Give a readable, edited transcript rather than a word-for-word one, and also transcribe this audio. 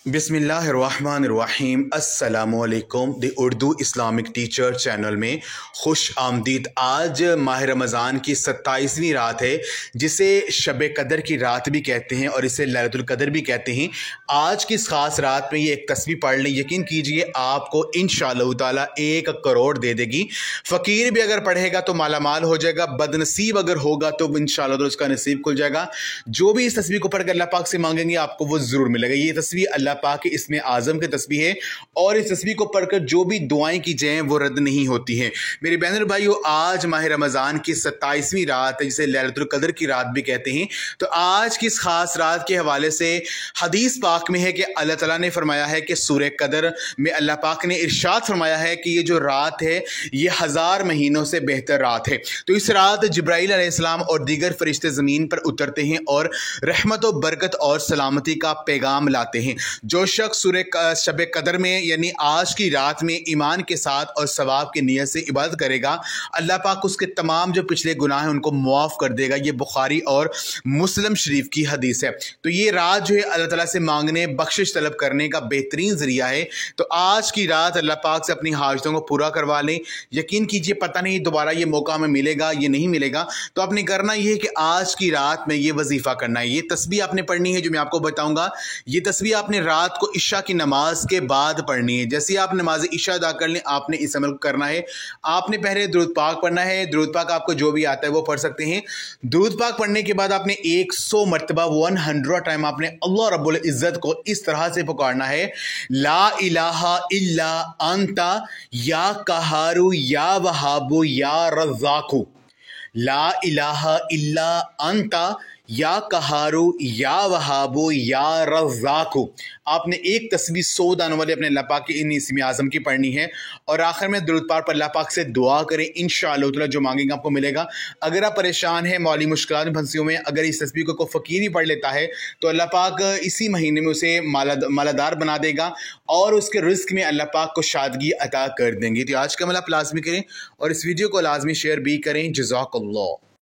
बिस्मिल्लाहिर्रहमानिर्रहीम अस्सलामुअलैकुम the Urdu Islamic teacher channel में खुश आमदीद। आज माह रमज़ान की 27वीं रात है, जिसे शब कदर की रात भी कहते हैं और इसे लैलतुल कदर भी कहते हैं। आज की इस ख़ास रात में ये एक तस्बीह पढ़ लें, यकीन कीजिए आपको इंशाअल्लाह ताला 1 करोड़ दे देगी। फ़कीर भी अगर पढ़ेगा तो मालामाल हो जाएगा, बदनसीब अगर होगा तो इंशाअल्लाह तो उसका नसीब खुल जाएगा। जो भी इस तस्बीह को पढ़कर अल्लाह पाक से मांगेंगे आपको वो ज़रूर मिलेगा। ये तस्बीह अल्लाह पाक के इसमें आज़म की तस्बीह है और इस तस्बीह को पढ़कर जो भी दुआएं की जाएं वो रद्द नहीं होती हैं। मेरे बहन और भाइयों, आज माह रमज़ान की 27वीं रात है, जिसे लैलतुल कदर की रात भी कहते हैं। तो आज की इस खास रात के हवाले से हदीस पाक में है कि अल्लाह ताला ने फरमाया है कि सूरह कदर में अल्लाह पाक ने इरशाद फरमाया है कि ये जो रात है ये 1000 महीनों से बेहतर रात है। तो इस रात जिब्राइल अलैहिस्सलाम और दीगर फरिश्ते ज़मीन पर उतरते हैं और रहमत व बरकत और सलामती का पैगाम लाते हैं। जो शख्स सूरह शब कदर में यानी आज की रात में ईमान के साथ और सवाब की नीयत से इबादत करेगा, अल्लाह पाक उसके तमाम जो पिछले गुनाह हैं उनको मुआफ़ कर देगा। ये बुखारी और मुस्लिम शरीफ की हदीस है। तो ये रात जो है अल्लाह ताला से मांगने, बख्शिश तलब करने का बेहतरीन ज़रिया है। तो आज की रात अल्लाह पाक से अपनी हाजतों को पूरा करवा लें। यकीन कीजिए पता नहीं दोबारा ये मौका हमें मिलेगा ये नहीं मिलेगा। तो आपने करना ये है कि आज की रात में ये वजीफ़ा करना है, ये तस्बीह आपने पढ़नी है जो मैं आपको बताऊँगा। ये तस्बीह आपने रात को इशा की नमाज के बाद पढ़नी है। जैसे आप नमाज इशा अदा कर लें, आपने इस अमल को करना है। आपने पहले दुरूद पाक पढ़ना है। दुरूद पाक आपको जो भी आता है वो पढ़ सकते हैं। दुरूद पाक पढ़ने के बाद आपने 100 मरतबा 100 टाइम आपने अल्लाह रब्बुल इज़्ज़त को इस तरह से पुकारना है, ला इलाहा इल्ला अंता या कहारू या वहाबू या रज़्ज़ाकू। ला इलाहा इल्ला अंता या कहारू या वहाबू या रज़्ज़ाकू। आपने एक तस्बीह 100 दानों वाले अपने अल्लाह पाक के इन इस्म आज़म की पढ़नी है और आखिर में दुरूद पाक पर अल्लाह पाक से दुआ करें। इंशाअल्लाह ताला जो मांगेंगे आपको मिलेगा। अगर आप परेशान हैं, माली मुश्किलात में फंसी हुए हैं, अगर इस तस्बीह को कोई फ़कीर ही पढ़ लेता है तो अल्लाह पाक इसी महीने में उसे मालादार बना देगा और उसके रिज़्क़ में अल्लाह पाक को शादगी अता कर देंगे। तो आज का अमल आप लाज़मी करें और इस वीडियो को लाज़मी शेयर भी करें। जज़ाकल्लाह।